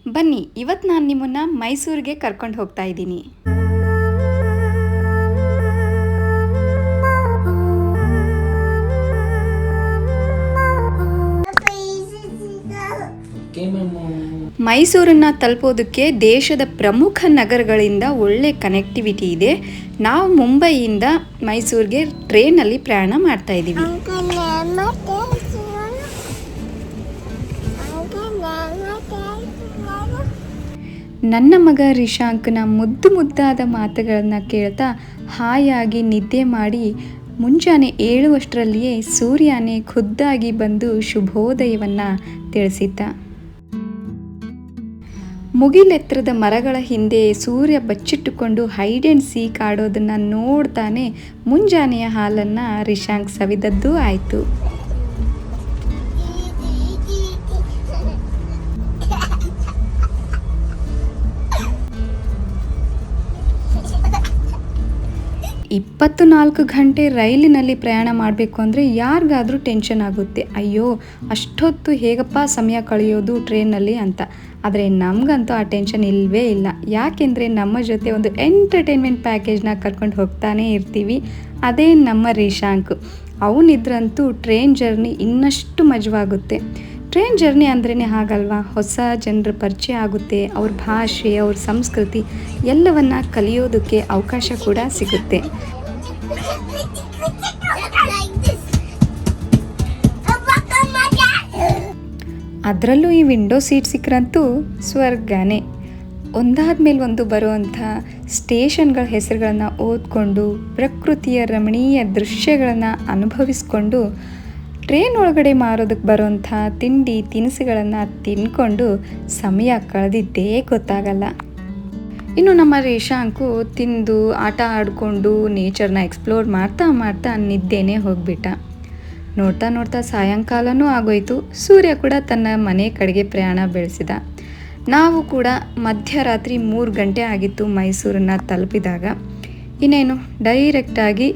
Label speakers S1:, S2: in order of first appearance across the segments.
S1: ಬನ್ನಿ, ಇವತ್ತು ನಾನು ನಿಮ್ಮನ್ನು ಮೈಸೂರಿಗೆ ಕರ್ಕೊಂಡು ಹೋಗ್ತಾ ಇದ್ದೀನಿ. ಮೈಸೂರನ್ನು ತಲುಪೋದಕ್ಕೆ ದೇಶದ ಪ್ರಮುಖ ನಗರಗಳಿಂದ ಒಳ್ಳೆ ಕನೆಕ್ಟಿವಿಟಿ ಇದೆ. ನಾವು ಮುಂಬೈಯಿಂದ ಮೈಸೂರಿಗೆ ಟ್ರೈನಲ್ಲಿ ಪ್ರಯಾಣ ಮಾಡ್ತಾ ಇದ್ದೀವಿ. ನನ್ನ ಮಗ ರಿಶಾಂಕ್ನ ಮುದ್ದಾದ ಮಾತುಗಳನ್ನು ಕೇಳ್ತಾ ಹಾಯಾಗಿ ನಿದ್ದೆ ಮಾಡಿ ಮುಂಜಾನೆ ಏಳುವಷ್ಟರಲ್ಲಿಯೇ ಸೂರ್ಯನೇ ಖುದ್ದಾಗಿ ಬಂದು ಶುಭೋದಯವನ್ನು ತಿಳಿಸಿದ್ದ. ಮುಗಿಲೆತ್ತರದ ಮರಗಳ ಹಿಂದೆ ಸೂರ್ಯ ಬಚ್ಚಿಟ್ಟುಕೊಂಡು ಹೈಡ್ ಆ್ಯಂಡ್ ಸೀಕ್ ಆಡೋದನ್ನು ನೋಡ್ತಾನೆ ಮುಂಜಾನೆಯ ಹಾಲನ್ನು ರಿಶಾಂಕ್ ಸವಿದದ್ದೂ ಆಯಿತು. ಇಪ್ಪತ್ತು ಗಂಟೆ ರೈಲಿನಲ್ಲಿ ಪ್ರಯಾಣ ಮಾಡಬೇಕು ಅಂದರೆ ಯಾರಿಗಾದರೂ ಟೆನ್ಷನ್ ಆಗುತ್ತೆ. ಅಯ್ಯೋ, ಅಷ್ಟೊತ್ತು ಹೇಗಪ್ಪ ಸಮಯ ಕಳೆಯೋದು ಟ್ರೈನಲ್ಲಿ ಅಂತ. ಆದರೆ ನಮಗಂತೂ ಆ ಟೆನ್ಷನ್ ಇಲ್ಲವೇ ಇಲ್ಲ. ಯಾಕೆಂದರೆ ನಮ್ಮ ಜೊತೆ ಒಂದು ಎಂಟರ್ಟೈನ್ಮೆಂಟ್ ಪ್ಯಾಕೇಜ್ನ ಕರ್ಕೊಂಡು ಹೋಗ್ತಾನೇ ಇರ್ತೀವಿ. ಅದೇ ನಮ್ಮ ರಿಶಾಂಕ್. ಅವನಿದ್ರಂತೂ ಟ್ರೈನ್ ಜರ್ನಿ ಇನ್ನಷ್ಟು ಮಜವಾಗುತ್ತೆ. ಟ್ರೈನ್ ಜರ್ನಿ ಅಂದ್ರೇ ಹಾಗಲ್ವಾ, ಹೊಸ ಜನರ ಪರಿಚಯ ಆಗುತ್ತೆ, ಅವ್ರ ಭಾಷೆ, ಅವ್ರ ಸಂಸ್ಕೃತಿ ಎಲ್ಲವನ್ನು ಕಲಿಯೋದಕ್ಕೆ ಅವಕಾಶ ಕೂಡ ಸಿಗುತ್ತೆ. ಅದರಲ್ಲೂ ಈ ವಿಂಡೋ ಸೀಟ್ ಸಿಕ್ಕರಂತೂ ಸ್ವರ್ಗನೇ. ಒಂದಾದ್ಮೇಲೆ ಒಂದು ಬರುವಂಥ ಸ್ಟೇಷನ್ಗಳ ಹೆಸರುಗಳನ್ನು ಓದ್ಕೊಂಡು ಪ್ರಕೃತಿಯ ರಮಣೀಯ ದೃಶ್ಯಗಳನ್ನು ಅನುಭವಿಸ್ಕೊಂಡು ಟ್ರೈನ್ ಒಳಗಡೆ ಮಾರೋದಕ್ಕೆ ಬರುವಂಥ ತಿಂಡಿ ತಿನಿಸುಗಳನ್ನು ತಿನ್ಕೊಂಡು ಸಮಯ ಕಳೆದಿದ್ದೇ ಗೊತ್ತಾಗಲ್ಲ. ಇನ್ನು ನಮ್ಮ ರಿಶಾಂಕು ತಿಂದು ಆಟ ಆಡಿಕೊಂಡು ನೇಚರ್ನ ಎಕ್ಸ್ಪ್ಲೋರ್ ಮಾಡ್ತಾ ನಿದ್ದೆನೇ ಹೋಗಿಬಿಟ್ಟ. ನೋಡ್ತಾ ಸಾಯಂಕಾಲನೂ ಆಗೋಯ್ತು. ಸೂರ್ಯ ಕೂಡ ತನ್ನ ಮನೆ ಕಡೆಗೆ ಪ್ರಯಾಣ ಬೆಳೆಸಿದ. ನಾವು ಕೂಡ ಮಧ್ಯರಾತ್ರಿ 3 ಗಂಟೆ ಆಗಿತ್ತು ಮೈಸೂರನ್ನು ತಲುಪಿದಾಗ. ಇನ್ನೇನು ಡೈರೆಕ್ಟಾಗಿ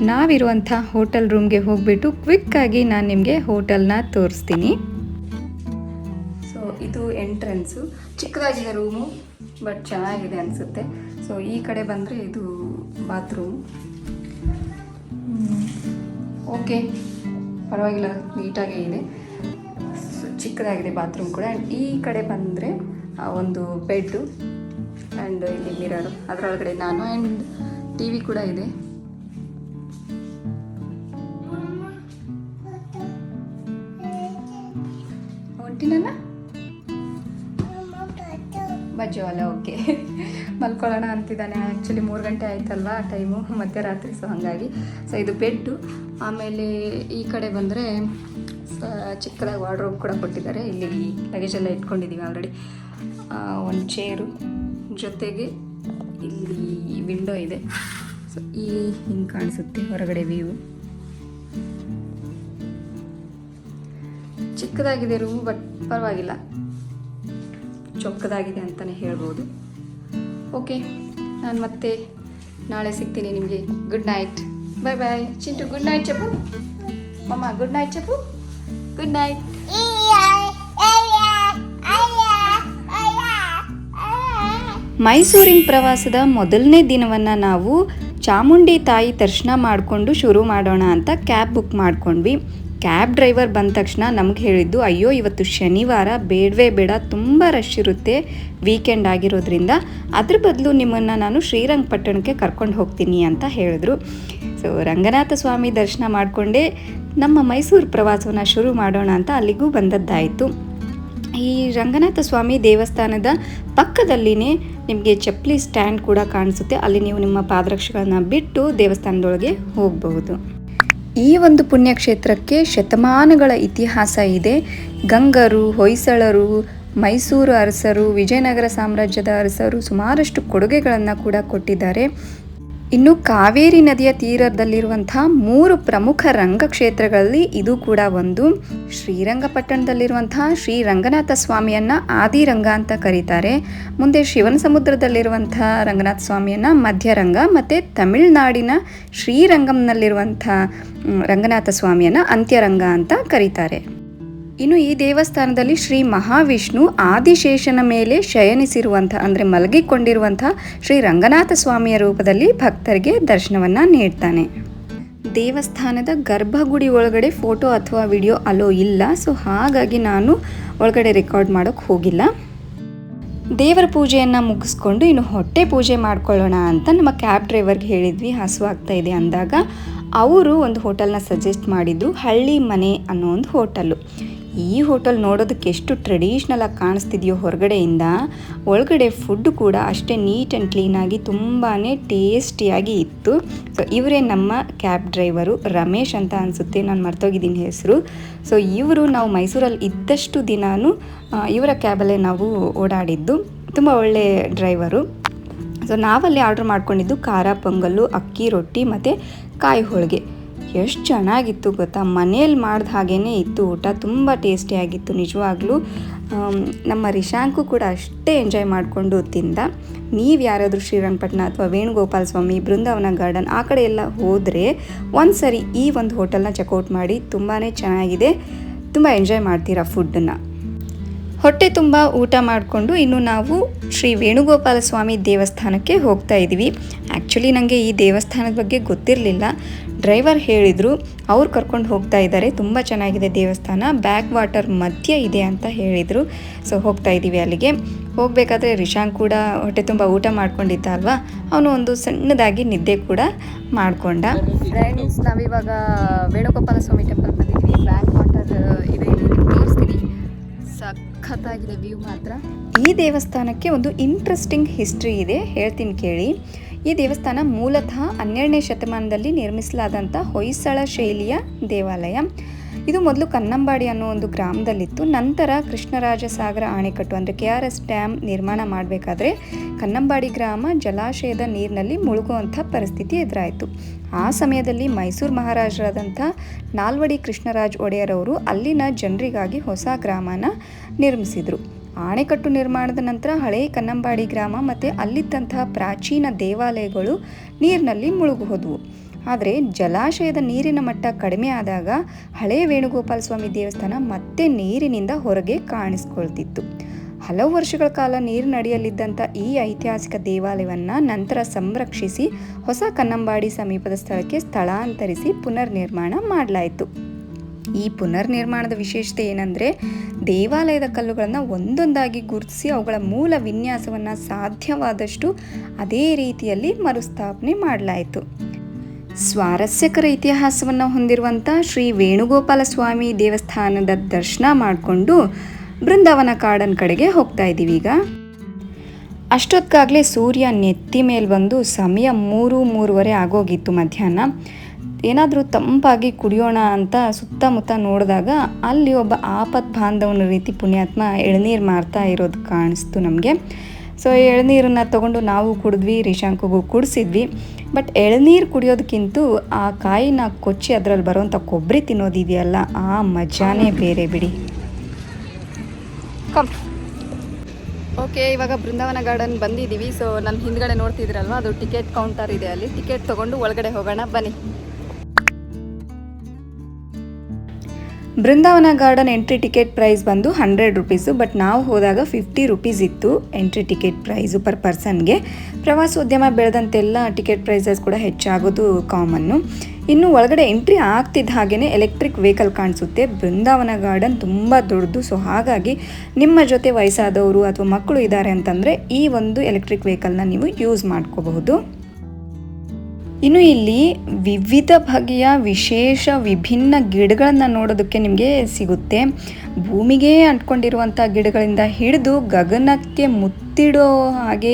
S1: ನಾವಿರುವಂಥ ಹೋಟೆಲ್ ರೂಮ್ಗೆ ಹೋಗಿಬಿಟ್ಟು ಕ್ವಿಕ್ಕಾಗಿ ನಾನು ನಿಮಗೆ ಹೋಟೆಲ್ನ ತೋರಿಸ್ತೀನಿ. ಸೊ ಇದು ಎಂಟ್ರೆನ್ಸು, ಚಿಕ್ಕದಾಗಿದೆ ರೂಮು, ಬಟ್ ಚೆನ್ನಾಗಿದೆ ಅನಿಸುತ್ತೆ. ಸೊ ಈ ಕಡೆ ಬಂದರೆ ಇದು ಬಾತ್ರೂಮ್. ಓಕೆ, ಪರವಾಗಿಲ್ಲ, ನೀಟಾಗೇ ಇದೆ. ಚಿಕ್ಕದಾಗಿದೆ ಬಾತ್ರೂಮ್ ಕೂಡ. ಆ್ಯಂಡ್ ಈ ಕಡೆ ಬಂದರೆ ಒಂದು ಬೆಡ್ಡು ಆ್ಯಂಡ್ ಇಲ್ಲಿ ಮಿರರು, ಅದರೊಳಗಡೆ ನಾನು ಆ್ಯಂಡ್ ಟಿ ವಿ ಕೂಡ ಇದೆ. ಹೊಂಟಿನಲ್ಲ ಬಜ್ಜೋಲ್ಲ. ಓಕೆ, ಮಲ್ಕೊಳ್ಳೋಣ ಅಂತಿದ್ದಾನೆ. ಆ್ಯಕ್ಚುಲಿ 3 ಗಂಟೆ ಆಯ್ತಲ್ವಾ ಟೈಮು, ಮಧ್ಯರಾತ್ರಿ. ಸೊ ಹಾಗಾಗಿ ಇದು ಬೆಡ್ಡು. ಆಮೇಲೆ ಈ ಕಡೆ ಬಂದರೆ ಚಿಕ್ಕದಾಗಿ ವಾರ್ಡ್ರೋಬ್ ಕೂಡ ಕೊಟ್ಟಿದ್ದಾರೆ. ಇಲ್ಲಿ ಲಗೇಜೆಲ್ಲ ಇಟ್ಕೊಂಡಿದ್ದೀವಿ ಆಲ್ರೆಡಿ. ಒಂದು ಚೇರು, ಜೊತೆಗೆ ಇಲ್ಲಿ ವಿಂಡೋ ಇದೆ. ಸೊ ಈ ಹಿಂಗೆ ಕಾಣಿಸುತ್ತೆ ಹೊರಗಡೆ ವ್ಯೂ. ಚಿಕ್ಕದಾಗಿದೆ ರೂಮು, ಬಟ್ ಪರವಾಗಿಲ್ಲ, ಚೊಕ್ಕದಾಗಿದೆ ಅಂತಲೇ ಹೇಳ್ಬೋದು. ಓಕೆ, ನಾನು ಮತ್ತೆ ನಾಳೆ ಸಿಗ್ತೀನಿ ನಿಮಗೆ. Good night, bye bye. Chintu good night Chappu. ಮಮ್ಮ good night Chappu. Good night. ಮೈಸೂರಿನ ಪ್ರವಾಸದ ಮೊದಲನೇ ದಿನವನ್ನು ನಾವು ಚಾಮುಂಡಿ ತಾಯಿ ದರ್ಶನ ಮಾಡಿಕೊಂಡು ಶುರು ಮಾಡೋಣ ಅಂತ ಕ್ಯಾಬ್ ಬುಕ್ ಮಾಡ್ಕೊಂಡ್ವಿ. ಕ್ಯಾಬ್ ಡ್ರೈವರ್ ಬಂದ ತಕ್ಷಣ ನಮ್ಗೆ ಹೇಳಿದ್ದು, ಅಯ್ಯೋ ಇವತ್ತು ಶನಿವಾರ, ಬೇಡವೇ ಬೇಡ, ತುಂಬ ರಶ್ ಇರುತ್ತೆ ವೀಕೆಂಡ್ ಆಗಿರೋದ್ರಿಂದ, ಅದ್ರ ಬದಲು ನಿಮ್ಮನ್ನು ನಾನು ಶ್ರೀರಂಗಪಟ್ಟಣಕ್ಕೆ ಕರ್ಕೊಂಡು ಹೋಗ್ತೀನಿ ಅಂತ ಹೇಳಿದ್ರು. ಸೊ ರಂಗನಾಥ ಸ್ವಾಮಿ ದರ್ಶನ ಮಾಡಿಕೊಂಡೇ ನಮ್ಮ ಮೈಸೂರು ಪ್ರವಾಸವನ್ನು ಶುರು ಮಾಡೋಣ ಅಂತ ಅಲ್ಲಿಗೂ ಬಂದದ್ದಾಯಿತು. ಈ ರಂಗನಾಥ ಸ್ವಾಮಿ ದೇವಸ್ಥಾನದ ಪಕ್ಕದಲ್ಲಿನೇ ನಿಮಗೆ ಚಪ್ಪಲಿ ಸ್ಟ್ಯಾಂಡ್ ಕೂಡ ಕಾಣಿಸುತ್ತೆ. ಅಲ್ಲಿ ನೀವು ನಿಮ್ಮ ಪಾದರಕ್ಷೆಗಳನ್ನು ಬಿಟ್ಟು ದೇವಸ್ಥಾನದೊಳಗೆ ಹೋಗಬಹುದು. ಈ ಒಂದು ಪುಣ್ಯಕ್ಷೇತ್ರಕ್ಕೆ ಶತಮಾನಗಳ ಇತಿಹಾಸ ಇದೆ. ಗಂಗರು, ಹೊಯ್ಸಳರು, ಮೈಸೂರು ಅರಸರು, ವಿಜಯನಗರ ಸಾಮ್ರಾಜ್ಯದ ಅರಸರು ಸುಮಾರಷ್ಟು ಕೊಡುಗೆಗಳನ್ನು ಕೂಡ ಕೊಟ್ಟಿದ್ದಾರೆ. ಇನ್ನು ಕಾವೇರಿ ನದಿಯ ತೀರದಲ್ಲಿರುವಂಥ 3 ಪ್ರಮುಖ ರಂಗಕ್ಷೇತ್ರಗಳಲ್ಲಿ ಇದು ಕೂಡ ಒಂದು. ಶ್ರೀರಂಗಪಟ್ಟಣದಲ್ಲಿರುವಂಥ ಶ್ರೀ ರಂಗನಾಥ ಸ್ವಾಮಿಯನ್ನು ಆದಿರಂಗ ಅಂತ ಕರೀತಾರೆ. ಮುಂದೆ ಶಿವನ ಸಮುದ್ರದಲ್ಲಿರುವಂಥ ರಂಗನಾಥ ಸ್ವಾಮಿಯನ್ನು ಮಧ್ಯರಂಗ, ಮತ್ತು ತಮಿಳುನಾಡಿನ ಶ್ರೀರಂಗಂನಲ್ಲಿರುವಂಥ ರಂಗನಾಥ ಸ್ವಾಮಿಯನ್ನು ಅಂತ್ಯರಂಗ ಅಂತ ಕರೀತಾರೆ. ಇನ್ನು ಈ ದೇವಸ್ಥಾನದಲ್ಲಿ ಶ್ರೀ ಮಹಾವಿಷ್ಣು ಆದಿಶೇಷನ ಮೇಲೆ ಶಯನಿಸಿರುವಂಥ ಅಂದರೆ ಮಲಗಿಕೊಂಡಿರುವಂಥ ಶ್ರೀ ರಂಗನಾಥ ಸ್ವಾಮಿಯ ರೂಪದಲ್ಲಿ ಭಕ್ತರಿಗೆ ದರ್ಶನವನ್ನು ನೀಡ್ತಾನೆ. ದೇವಸ್ಥಾನದ ಗರ್ಭಗುಡಿ ಒಳಗಡೆ ಫೋಟೋ ಅಥವಾ ವಿಡಿಯೋ ಅಲೋ ಇಲ್ಲ, ಸೊ ಹಾಗಾಗಿ ನಾನು ಒಳಗಡೆ ರೆಕಾರ್ಡ್ ಮಾಡೋಕ್ಕೆ ಹೋಗಿಲ್ಲ. ದೇವರ ಪೂಜೆಯನ್ನು ಮುಗಿಸ್ಕೊಂಡು ಇನ್ನು ಹೊಟ್ಟೆ ಪೂಜೆ ಮಾಡ್ಕೊಳ್ಳೋಣ ಅಂತ ನಮ್ಮ ಕ್ಯಾಬ್ ಡ್ರೈವರ್ಗೆ ಹೇಳಿದ್ವಿ, ಹಸುವಾಗ್ತಾ ಇದೆ ಅಂದಾಗ ಅವರು ಒಂದು ಹೋಟೆಲ್ನ ಸಜೆಸ್ಟ್ ಮಾಡಿದ್ದು, ಹಳ್ಳಿ ಮನೆ ಅನ್ನೋ ಒಂದು ಹೋಟೆಲ್ಲು. ಈ ಹೋಟೆಲ್ ನೋಡೋದಕ್ಕೆ ಎಷ್ಟು ಟ್ರೆಡಿಷ್ನಲ್ ಆಗಿ ಕಾಣಿಸ್ತಿದೆಯೋ ಹೊರಗಡೆಯಿಂದ, ಒಳಗಡೆ ಫುಡ್ ಕೂಡ ಅಷ್ಟೇ ನೀಟ್ ಆ್ಯಂಡ್ ಕ್ಲೀನಾಗಿ ತುಂಬಾ ಟೇಸ್ಟಿಯಾಗಿ ಇತ್ತು. ಸೊ ಇವರೇ ನಮ್ಮ ಕ್ಯಾಬ್ ಡ್ರೈವರು, ರಮೇಶ್ ಅಂತ ಅನಿಸುತ್ತೆ, ನಾನು ಮರ್ತೋಗಿದ್ದೀನಿ ಹೆಸರು. ಸೊ ಇವರು ನಾವು ಮೈಸೂರಲ್ಲಿ ಇದ್ದಷ್ಟು ದಿನಾನು ಇವರ ಕ್ಯಾಬಲ್ಲೇ ನಾವು ಓಡಾಡಿದ್ದು. ತುಂಬ ಒಳ್ಳೆ ಡ್ರೈವರು. ಸೊ ನಾವಲ್ಲಿ ಆರ್ಡ್ರ್ ಮಾಡ್ಕೊಂಡಿದ್ದು ಖಾರ ಪೊಂಗಲ್ಲು, ಅಕ್ಕಿ ರೊಟ್ಟಿ ಮತ್ತು ಕಾಯಿ ಹೋಳಿಗೆ. ಎಷ್ಟು ಚೆನ್ನಾಗಿತ್ತು ಗೊತ್ತಾ, ಮನೇಲಿ ಮಾಡಿದ ಹಾಗೇ ಇತ್ತು ಊಟ, ತುಂಬ ಟೇಸ್ಟಿಯಾಗಿತ್ತು ನಿಜವಾಗ್ಲೂ. ನಮ್ಮ ರಿಶಾಂಕು ಕೂಡ ಅಷ್ಟೇ ಎಂಜಾಯ್ ಮಾಡಿಕೊಂಡು ತಿಂದ. ನೀವು ಯಾರಾದರೂ ಶ್ರೀರಂಗಪಟ್ಟಣ ಅಥವಾ ವೇಣುಗೋಪಾಲ ಸ್ವಾಮಿ, ಬೃಂದಾವನ ಗಾರ್ಡನ್ ಆ ಕಡೆ ಎಲ್ಲ ಹೋದರೆ ಒಂದು ಸರಿ ಈ ಒಂದು ಹೋಟೆಲ್ನ ಚೆಕ್ಔಟ್ ಮಾಡಿ, ತುಂಬಾ ಚೆನ್ನಾಗಿದೆ, ತುಂಬ ಎಂಜಾಯ್ ಮಾಡ್ತೀರಾ ಫುಡ್ಡನ್ನು. ಹೊಟ್ಟೆ ತುಂಬ ಊಟ ಮಾಡಿಕೊಂಡು ಇನ್ನು ನಾವು ಶ್ರೀ ವೇಣುಗೋಪಾಲ ಸ್ವಾಮಿ ದೇವಸ್ಥಾನಕ್ಕೆ ಹೋಗ್ತಾ ಇದ್ದೀವಿ. ಆ್ಯಕ್ಚುಲಿ ನನಗೆ ಈ ದೇವಸ್ಥಾನದ ಬಗ್ಗೆ ಗೊತ್ತಿರಲಿಲ್ಲ, ಡ್ರೈವರ್ ಹೇಳಿದರು, ಅವ್ರು ಕರ್ಕೊಂಡು ಹೋಗ್ತಾ ಇದ್ದಾರೆ, ತುಂಬ ಚೆನ್ನಾಗಿದೆ ದೇವಸ್ಥಾನ, ಬ್ಯಾಕ್ ವಾಟರ್ ಮಧ್ಯೆ ಇದೆ ಅಂತ ಹೇಳಿದರು. ಸೊ ಹೋಗ್ತಾ ಇದ್ದೀವಿ ಅಲ್ಲಿಗೆ. ಹೋಗಬೇಕಾದ್ರೆ ರಿಶಾಂಕ್ ಕೂಡ ಹೊಟ್ಟೆ ತುಂಬ ಊಟ ಮಾಡ್ಕೊಂಡಿದ್ದ ಅಲ್ವಾ, ಅವನು ಒಂದು ಸಣ್ಣದಾಗಿ ನಿದ್ದೆ ಕೂಡ ಮಾಡಿಕೊಂಡ. ಫ್ರೆಂಡ್ಸ್, ನಾವಿವಾಗ ವೇಣುಗೋಪಾಲ ಸ್ವಾಮಿ ಟೆಂಪಲ್ ಬಂದಿದ್ವಿ. ಬ್ಯಾಕ್ ವಾಟರ್ ಇದೆ, ತೋರಿಸ್ತೀನಿ, ಸಖತ್ತಾಗಿದೆ ವ್ಯೂ ಮಾತ್ರ. ಈ ದೇವಸ್ಥಾನಕ್ಕೆ ಒಂದು ಇಂಟ್ರೆಸ್ಟಿಂಗ್ ಹಿಸ್ಟ್ರಿ ಇದೆ, ಹೇಳ್ತೀನಿ ಕೇಳಿ. ಈ ದೇವಸ್ಥಾನ ಮೂಲತಃ 12ನೇ ಶತಮಾನದಲ್ಲಿ ನಿರ್ಮಿಸಲಾದಂಥ ಹೊಯ್ಸಳ ಶೈಲಿಯ ದೇವಾಲಯ. ಇದು ಮೊದಲು ಕನ್ನಂಬಾಡಿ ಅನ್ನೋ ಒಂದು ಗ್ರಾಮದಲ್ಲಿತ್ತು. ನಂತರ ಕೃಷ್ಣರಾಜ ಸಾಗರ ಅಣೆಕಟ್ಟು ಅಂದರೆ KRS ಡ್ಯಾಮ್ ನಿರ್ಮಾಣ ಮಾಡಬೇಕಾದ್ರೆ ಕನ್ನಂಬಾಡಿ ಗ್ರಾಮ ಜಲಾಶಯದ ನೀರಿನಲ್ಲಿ ಮುಳುಗುವಂಥ ಪರಿಸ್ಥಿತಿ ಎದುರಾಯಿತು. ಆ ಸಮಯದಲ್ಲಿ ಮೈಸೂರು ಮಹಾರಾಜರಾದಂಥ ನಾಲ್ವಡಿ ಕೃಷ್ಣರಾಜ ಒಡೆಯರವರು ಅಲ್ಲಿನ ಜನರಿಗಾಗಿ ಹೊಸ ಗ್ರಾಮನ ನಿರ್ಮಿಸಿದರು. ಅಣೆಕಟ್ಟು ನಿರ್ಮಾಣದ ನಂತರ ಹಳೆ ಕನ್ನಂಬಾಡಿ ಗ್ರಾಮ ಮತ್ತು ಅಲ್ಲಿದ್ದಂತಹ ಪ್ರಾಚೀನ ದೇವಾಲಯಗಳು ನೀರಿನಲ್ಲಿ ಮುಳುಗು ಹೋದವು. ಆದರೆ ಜಲಾಶಯದ ನೀರಿನ ಮಟ್ಟ ಕಡಿಮೆ ಆದಾಗ ಹಳೆ ವೇಣುಗೋಪಾಲ ಸ್ವಾಮಿ ದೇವಸ್ಥಾನ ಮತ್ತೆ ನೀರಿನಿಂದ ಹೊರಗೆ ಕಾಣಿಸ್ಕೊಳ್ತಿತ್ತು. ಹಲವು ವರ್ಷಗಳ ಕಾಲ ನೀರಿನಡಿಯಲ್ಲಿದ್ದಂಥ ಈ ಐತಿಹಾಸಿಕ ದೇವಾಲಯವನ್ನು ನಂತರ ಸಂರಕ್ಷಿಸಿ ಹೊಸ ಕನ್ನಂಬಾಡಿ ಸಮೀಪದ ಸ್ಥಳಕ್ಕೆ ಸ್ಥಳಾಂತರಿಸಿ ಪುನರ್ ನಿರ್ಮಾಣ ಮಾಡಲಾಯಿತು. ಈ ಪುನರ್ ನಿರ್ಮಾಣದ ವಿಶೇಷತೆ ಏನಂದರೆ, ದೇವಾಲಯದ ಕಲ್ಲುಗಳನ್ನು ಒಂದೊಂದಾಗಿ ಗುರುತಿಸಿ ಅವುಗಳ ಮೂಲ ವಿನ್ಯಾಸವನ್ನು ಸಾಧ್ಯವಾದಷ್ಟು ಅದೇ ರೀತಿಯಲ್ಲಿ ಮರುಸ್ಥಾಪನೆ ಮಾಡಲಾಯಿತು. ಸ್ವಾರಸ್ಯಕರ ಇತಿಹಾಸವನ್ನು ಹೊಂದಿರುವಂಥ ಶ್ರೀ ವೇಣುಗೋಪಾಲ ಸ್ವಾಮಿ ದೇವಸ್ಥಾನದ ದರ್ಶನ ಮಾಡಿಕೊಂಡು ಬೃಂದಾವನ ಗಾರ್ಡನ್ ಕಡೆಗೆ ಹೋಗ್ತಾ ಇದ್ದೀವಿ. ಈಗ ಅಷ್ಟೊತ್ತಿಗಾಗಲೇ ಸೂರ್ಯ ನೆತ್ತಿ ಮೇಲೆ ಬಂದು ಸಮಯ 3-3:30 ಆಗೋಗಿತ್ತು ಮಧ್ಯಾಹ್ನ. ಏನಾದರೂ ತಂಪಾಗಿ ಕುಡಿಯೋಣ ಅಂತ ಸುತ್ತಮುತ್ತ ನೋಡಿದಾಗ ಅಲ್ಲಿ ಒಬ್ಬ ಆಪತ್ ಬಾಂಧವನ ರೀತಿ ಪುಣ್ಯಾತ್ಮ ಎಳ್ನೀರು ಮಾರ್ತಾ ಇರೋದು ಕಾಣಿಸ್ತು ನಮಗೆ. ಸೊ ಎಳ್ನೀರನ್ನು ತೊಗೊಂಡು ನಾವು ಕುಡಿದ್ವಿ, ರಿಶಾಂಕ್ಗೂ ಕುಡಿಸಿದ್ವಿ. ಬಟ್ ಎಳ್ನೀರು ಕುಡಿಯೋದಕ್ಕಿಂತ ಆ ಕಾಯಿನ ಕೊಚ್ಚಿ ಅದರಲ್ಲಿ ಬರೋವಂಥ ಕೊಬ್ಬರಿ ತಿನ್ನೋದಿದೆಯಲ್ಲ, ಆ ಮಜಾನೇ ಬೇರೆ ಬಿಡಿ. ಓಕೆ, ಇವಾಗ ಬೃಂದಾವನ ಗಾರ್ಡನ್ ಬಂದಿದ್ದೀವಿ. ಸೊ ನನ್ನ ಹಿಂದ್ಗಡೆ ನೋಡ್ತಿದ್ದೀರಲ್ವ, ಅದು ಟಿಕೆಟ್ ಕೌಂಟರ್ ಇದೆ, ಅಲ್ಲಿ ಟಿಕೆಟ್ ತೊಗೊಂಡು ಒಳಗಡೆ ಹೋಗೋಣ ಬನ್ನಿ. ಬೃಂದಾವನ ಗಾರ್ಡನ್ ಎಂಟ್ರಿ ಟಿಕೆಟ್ ಪ್ರೈಸ್ ಬಂದು 100 ರೂಪೀಸು. ಬಟ್ ನಾವು ಹೋದಾಗ 50 ರೂಪೀಸ್ ಇತ್ತು ಎಂಟ್ರಿ ಟಿಕೆಟ್ ಪ್ರೈಸು ಪರ್ ಪರ್ಸನ್ಗೆ. ಪ್ರವಾಸೋದ್ಯಮ ಬೆಳೆದಂತೆಲ್ಲ ಟಿಕೆಟ್ ಪ್ರೈಸಸ್ ಕೂಡ ಹೆಚ್ಚಾಗೋದು ಕಾಮನ್ನು. ಇನ್ನು ಒಳಗಡೆ ಎಂಟ್ರಿ ಆಗ್ತಿದ್ದ ಹಾಗೆಯೇ ಎಲೆಕ್ಟ್ರಿಕ್ ವೆಹಿಕಲ್ ಕಾಣಿಸುತ್ತೆ. ಬೃಂದಾವನ ಗಾರ್ಡನ್ ತುಂಬ ದೊಡ್ಡದು. ಸೊ ಹಾಗಾಗಿ ನಿಮ್ಮ ಜೊತೆ ವಯಸ್ಸಾದವರು ಅಥವಾ ಮಕ್ಕಳು ಇದ್ದಾರೆ ಅಂತಂದರೆ ಈ ಒಂದು ಎಲೆಕ್ಟ್ರಿಕ್ ವೆಹಿಕಲ್ನ ನೀವು ಯೂಸ್ ಮಾಡ್ಕೋಬಹುದು. ಇನ್ನು ಇಲ್ಲಿ ವಿವಿಧ ಬಗೆಯ ವಿಶೇಷ ವಿಭಿನ್ನ ಗಿಡಗಳನ್ನು ನೋಡೋದಕ್ಕೆ ನಿಮಗೆ ಸಿಗುತ್ತೆ. ಭೂಮಿಗೆ ಅಂಟ್ಕೊಂಡಿರುವಂಥ ಗಿಡಗಳಿಂದ ಹಿಡಿದು ಗಗನಕ್ಕೆ ಮುತ್ತಿಡೋ ಹಾಗೆ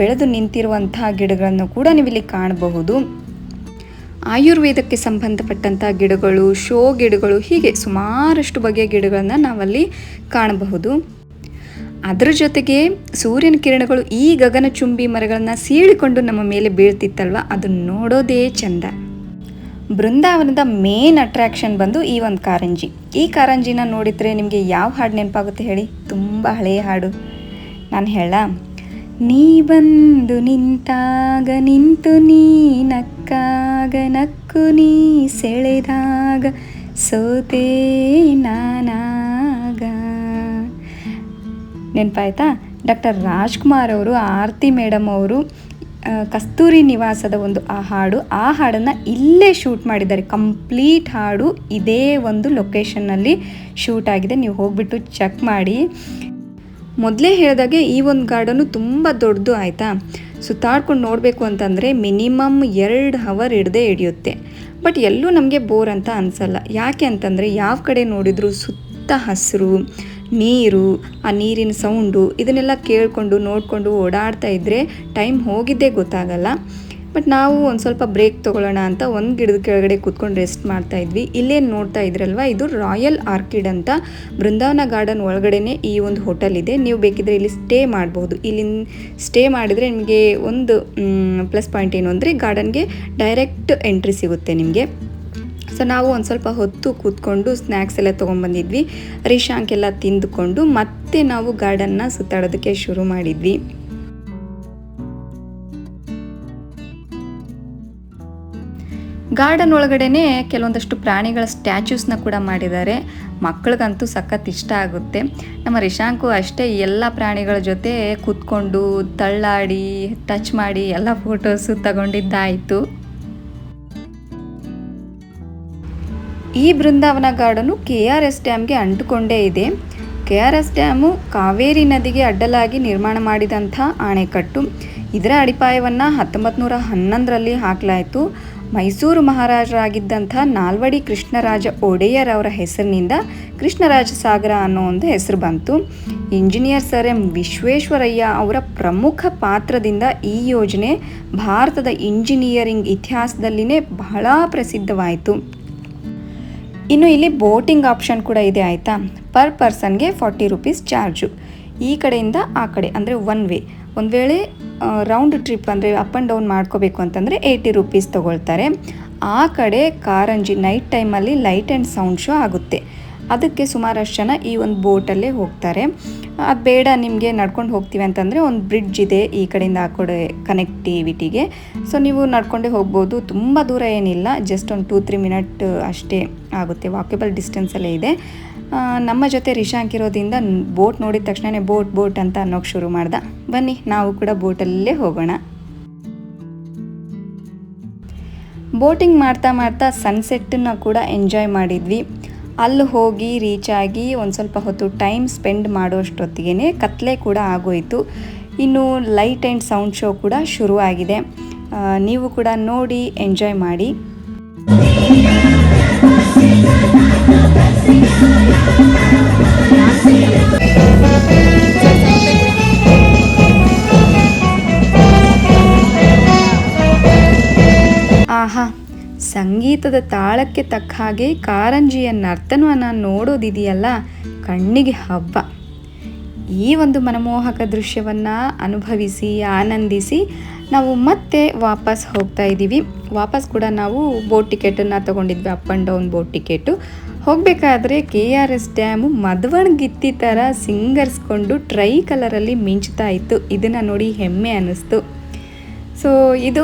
S1: ಬೆಳೆದು ನಿಂತಿರುವಂಥ ಗಿಡಗಳನ್ನು ಕೂಡ ನೀವಿಲ್ಲಿ ಕಾಣಬಹುದು. ಆಯುರ್ವೇದಕ್ಕೆ ಸಂಬಂಧಪಟ್ಟಂಥ ಗಿಡಗಳು, ಶೋ ಗಿಡಗಳು, ಹೀಗೆ ಸುಮಾರಷ್ಟು ಬಗೆಯ ಗಿಡಗಳನ್ನು ನಾವಲ್ಲಿ ಕಾಣಬಹುದು. ಅದರ ಜೊತೆಗೆ ಸೂರ್ಯನ ಕಿರಣಗಳು ಈ ಗಗನಚುಂಬಿ ಮರಗಳನ್ನು ಸೀಳಿಕೊಂಡು ನಮ್ಮ ಮೇಲೆ ಬೀಳ್ತಿತ್ತಲ್ವ, ಅದನ್ನು ನೋಡೋದೇ ಚಂದ. ಬೃಂದಾವನದ ಮೇನ್ ಅಟ್ರಾಕ್ಷನ್ ಬಂದು ಈ ಒಂದು ಕಾರಂಜಿ. ಈ ಕಾರಂಜಿನ ನೋಡಿದರೆ ನಿಮಗೆ ಯಾವ ಹಾಡು ನೆನಪಾಗುತ್ತೆ ಹೇಳಿ? ತುಂಬ ಹಳೆಯ ಹಾಡು. ನಾನು ಹೇಳ, ನೀ ಬಂದು ನಿಂತಾಗ ನಿಂತು ನೀ ನಕ್ಕಾಗ ನಕ್ಕು ನೀ ಸೆಳೆದಾಗ ಸೋತೆ ನಾನಾಗ ನೆನಪಾಯ್ತಾ? ಡಾಕ್ಟರ್ ರಾಜ್ಕುಮಾರ್ ಅವರು, ಆರತಿ ಮೇಡಮ್ ಅವರು ಕಸ್ತೂರಿ ನಿವಾಸದ ಒಂದು ಆ ಹಾಡನ್ನು ಇಲ್ಲೇ ಶೂಟ್ ಮಾಡಿದ್ದಾರೆ. ಕಂಪ್ಲೀಟ್ ಹಾಡು ಇದೇ ಒಂದು ಲೊಕೇಶನ್ನಲ್ಲಿ ಶೂಟ್ ಆಗಿದೆ. ನೀವು ಹೋಗ್ಬಿಟ್ಟು ಚೆಕ್ ಮಾಡಿ. ಮೊದಲೇ ಹೇಳಿದಾಗೆ ಈ ಒಂದು ಗಾರ್ಡನ್ನು ತುಂಬ ದೊಡ್ಡದು ಆಯಿತಾ. ಸುತ್ತಾಡ್ಕೊಂಡು ನೋಡಬೇಕು ಅಂತಂದರೆ ಮಿನಿಮಮ್ 2 ಅವರ್ ಹಿಡಿಯುತ್ತೆ. ಬಟ್ ಎಲ್ಲೂ ನಮಗೆ ಬೋರ್ ಅಂತ ಅನಿಸಲ್ಲ. ಯಾಕೆ ಅಂತಂದರೆ ಯಾವ ಕಡೆ ನೋಡಿದ್ರು ಸುತ್ತ ಹಸಿರು, ನೀರು, ಆ ನೀರಿನ ಸೌಂಡು ಇದನ್ನೆಲ್ಲ ಕೇಳಿಕೊಂಡು ನೋಡಿಕೊಂಡು ಓಡಾಡ್ತಾ ಇದ್ದರೆ ಟೈಮ್ ಹೋಗಿದ್ದೇ ಗೊತ್ತಾಗಲ್ಲ. ಬಟ್ ನಾವು ಒಂದು ಸ್ವಲ್ಪ ಬ್ರೇಕ್ ತೊಗೊಳ್ಳೋಣ ಅಂತ ಒಂದು ಗಿಡದ ಕೆಳಗಡೆ ಕೂತ್ಕೊಂಡು ರೆಸ್ಟ್ ಮಾಡ್ತಾ ಇದ್ವಿ. ಇಲ್ಲೇನು ನೋಡ್ತಾ ಇದ್ರಲ್ವ, ಇದು ರಾಯಲ್ ಆರ್ಕಿಡ್ ಅಂತ ಬೃಂದಾವನ ಗಾರ್ಡನ್ ಒಳಗಡೆನೇ ಈ ಒಂದು ಹೋಟೆಲ್ ಇದೆ. ನೀವು ಬೇಕಿದ್ರೆ ಇಲ್ಲಿ ಸ್ಟೇ ಮಾಡ್ಬೋದು. ಇಲ್ಲಿ ಸ್ಟೇ ಮಾಡಿದರೆ ನಿಮಗೆ ಒಂದು ಪ್ಲಸ್ ಪಾಯಿಂಟ್ ಏನು ಅಂದರೆ ಗಾರ್ಡನ್ಗೆ ಡೈರೆಕ್ಟ್ ಎಂಟ್ರಿ ಸಿಗುತ್ತೆ ನಿಮಗೆ. ಸೊ ನಾವು ಒಂದು ಸ್ವಲ್ಪ ಹೊತ್ತು ಕೂತ್ಕೊಂಡು ಸ್ನ್ಯಾಕ್ಸ್ ಎಲ್ಲ ತೊಗೊಂಡ್ಬಂದಿದ್ವಿ. ರಿಶಾಂಕೆಲ್ಲ ತಿಂದುಕೊಂಡು ಮತ್ತೆ ನಾವು ಗಾರ್ಡನ್ನ ಸುತ್ತಾಡೋದಕ್ಕೆ ಶುರು ಮಾಡಿದ್ವಿ. ಗಾರ್ಡನ್ ಒಳಗಡೆನೆ ಕೆಲವೊಂದಷ್ಟು ಪ್ರಾಣಿಗಳ ಸ್ಟ್ಯಾಚ್ಯೂಸ್ನ ಕೂಡ ಮಾಡಿದ್ದಾರೆ. ಮಕ್ಕಳಿಗಂತೂ ಸಖತ್ ಇಷ್ಟ ಆಗುತ್ತೆ. ನಮ್ಮ ರಿಶಾಂಕು ಅಷ್ಟೇ ಎಲ್ಲ ಪ್ರಾಣಿಗಳ ಜೊತೆ ಕೂತ್ಕೊಂಡು ತಳ್ಳಾಡಿ ಟಚ್ ಮಾಡಿ ಎಲ್ಲ ಫೋಟೋಸು ತಗೊಂಡಿದ್ದಾಯಿತು. ಈ ಬೃಂದಾವನ ಗಾರ್ಡನು KRS ಡ್ಯಾಮ್ಗೆ ಅಂಟುಕೊಂಡೇ ಇದೆ. KRS ಡ್ಯಾಮು ಕಾವೇರಿ ನದಿಗೆ ಅಡ್ಡಲಾಗಿ ನಿರ್ಮಾಣ ಮಾಡಿದಂಥ ಅಣೆಕಟ್ಟು. ಇದರ ಅಡಿಪಾಯವನ್ನು 1911ರಲ್ಲಿ ಹಾಕಲಾಯಿತು. ಮೈಸೂರು ಮಹಾರಾಜರಾಗಿದ್ದಂಥ ನಾಲ್ವಡಿ ಕೃಷ್ಣರಾಜ ಒಡೆಯರ್ ಅವರ ಹೆಸರಿನಿಂದ ಕೃಷ್ಣರಾಜ ಸಾಗರ ಅನ್ನೋ ಒಂದು ಹೆಸರು ಬಂತು. ಇಂಜಿನಿಯರ್ ಸರ್ ಎಂ ವಿಶ್ವೇಶ್ವರಯ್ಯ ಅವರ ಪ್ರಮುಖ ಪಾತ್ರದಿಂದ ಈ ಯೋಜನೆ ಭಾರತದ ಇಂಜಿನಿಯರಿಂಗ್ ಇತಿಹಾಸದಲ್ಲಿನೇ ಬಹಳ ಪ್ರಸಿದ್ಧವಾಯಿತು. ಇನ್ನು ಇಲ್ಲಿ ಬೋಟಿಂಗ್ ಆಪ್ಷನ್ ಕೂಡ ಇದೆ ಆಯಿತಾ. ಪರ್ ಪರ್ಸನ್ಗೆ 40 ರೂಪೀಸ್ ಚಾರ್ಜು. ಈ ಕಡೆಯಿಂದ ಆ ಕಡೆ ಅಂದರೆ ಒನ್ ವೇ. ಒಂದು ವೇಳೆ ರೌಂಡ್ ಟ್ರಿಪ್ ಅಂದರೆ ಅಪ್ ಆ್ಯಂಡ್ ಡೌನ್ ಮಾಡ್ಕೋಬೇಕು ಅಂತಂದರೆ 80 ರೂಪೀಸ್ ತೊಗೊಳ್ತಾರೆ. ಆ ಕಡೆ ಕಾರಂಜಿ ನೈಟ್ ಟೈಮಲ್ಲಿ ಲೈಟ್ ಆ್ಯಂಡ್ ಸೌಂಡ್ ಶೋ ಆಗುತ್ತೆ. ಅದಕ್ಕೆ ಸುಮಾರಷ್ಟು ಜನ ಈ ಒಂದು ಬೋಟಲ್ಲೇ ಹೋಗ್ತಾರೆ. ಅದು ಬೇಡ ನಿಮಗೆ ನಡ್ಕೊಂಡು ಹೋಗ್ತೀವಿ ಅಂತಂದರೆ ಒಂದು ಬ್ರಿಡ್ಜ್ ಇದೆ ಈ ಕಡೆಯಿಂದ ಆ ಕಡೆ ಕನೆಕ್ಟಿವಿಟಿಗೆ. ಸೊ ನೀವು ನಡ್ಕೊಂಡೇ ಹೋಗ್ಬೋದು. ತುಂಬ ದೂರ ಏನಿಲ್ಲ, ಜಸ್ಟ್ ಒಂದು 2-3 ಮಿನಿಟ್ ಅಷ್ಟೇ ಆಗುತ್ತೆ. ವಾಕೇಬಲ್ ಡಿಸ್ಟೆನ್ಸಲ್ಲೇ ಇದೆ. ನಮ್ಮ ಜೊತೆ ರಿಶಾಂಕ್ ಇರೋದ್ರಿಂದ ಬೋಟ್ ನೋಡಿದ ತಕ್ಷಣ ಬೋಟ್ ಅಂತ ಅನ್ನೋಕ್ಕೆ ಶುರು ಮಾಡ್ದ. ಬನ್ನಿ ನಾವು ಕೂಡ ಬೋಟಲ್ಲೇ ಹೋಗೋಣ. ಬೋಟಿಂಗ್ ಮಾಡ್ತಾ ಸನ್ಸೆಟ್ಟನ್ನು ಕೂಡ ಎಂಜಾಯ್ ಮಾಡಿದ್ವಿ. ಅಲ್ಲಿ ಹೋಗಿ ರೀಚ್ ಆಗಿ ಒಂದು ಸ್ವಲ್ಪ ಹೊತ್ತು ಟೈಮ್ ಸ್ಪೆಂಡ್ ಮಾಡೋಷ್ಟೊತ್ತಿಗೆ ಕತ್ಲೆ ಕೂಡ ಆಗೋಯಿತು. ಇನ್ನು ಲೈಟ್ ಆ್ಯಂಡ್ ಸೌಂಡ್ ಶೋ ಕೂಡ ಶುರುವಾಗಿದೆ. ನೀವು ಕೂಡ ನೋಡಿ ಎಂಜಾಯ್ ಮಾಡಿ. ಆಹಾ, ಸಂಗೀತದ ತಾಳಕ್ಕೆ ತಕ್ಕ ಹಾಗೆ ಕಾರಂಜಿಯ ನರ್ತನವನ್ನು ನೋಡೋದಿದೆಯಲ್ಲ, ಕಣ್ಣಿಗೆ ಹಬ್ಬ. ಈ ಒಂದು ಮನಮೋಹಕ ದೃಶ್ಯವನ್ನು ಅನುಭವಿಸಿ ಆನಂದಿಸಿ ನಾವು ಮತ್ತೆ ವಾಪಸ್ ಹೋಗ್ತಾ ಇದ್ದೀವಿ. ವಾಪಸ್ ಕೂಡ ನಾವು ಬೋಟ್ ಟಿಕೆಟನ್ನು ತೊಗೊಂಡಿದ್ವಿ, up and down boat ticket. ಹೋಗಬೇಕಾದ್ರೆ KRS ಡ್ಯಾಮು ಮದವಣಗಿತ್ತಿ ಥರ ಸಿಂಗರ್ಸ್ಕೊಂಡು ಟ್ರೈ ಕಲರಲ್ಲಿ ಮಿಂಚ್ತಾ ಇತ್ತು. ಇದನ್ನು ನೋಡಿ ಹೆಮ್ಮೆ ಅನ್ನಿಸ್ತು. ಸೊ ಇದು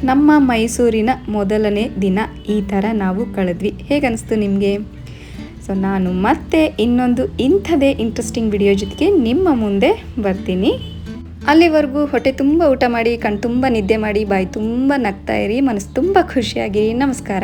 S1: ನಮ್ಮ ಮೈಸೂರಿನ ಮೊದಲನೇ ದಿನ. ಈ ಥರ ನಾವು ಕಳೆದ್ವಿ. ಹೇಗನ್ನಿಸ್ತು ನಿಮಗೆ? ಸೊ ನಾನು ಮತ್ತೆ ಇನ್ನೊಂದು ಇಂಥದೇ ಇಂಟ್ರೆಸ್ಟಿಂಗ್ ವಿಡಿಯೋ ಜೊತೆಗೆ ನಿಮ್ಮ ಮುಂದೆ ಬರ್ತೀನಿ. ಅಲ್ಲಿವರೆಗೂ ಹೊಟ್ಟೆ ತುಂಬ ಊಟ ಮಾಡಿ, ಕಣ್ ತುಂಬ ನಿದ್ದೆ ಮಾಡಿ, ಬಾಯಿ ತುಂಬ ನಗ್ತಾ ಇರಿ, ಮನಸ್ಸು ತುಂಬ ಖುಷಿಯಾಗಿರಿ. ನಮಸ್ಕಾರ.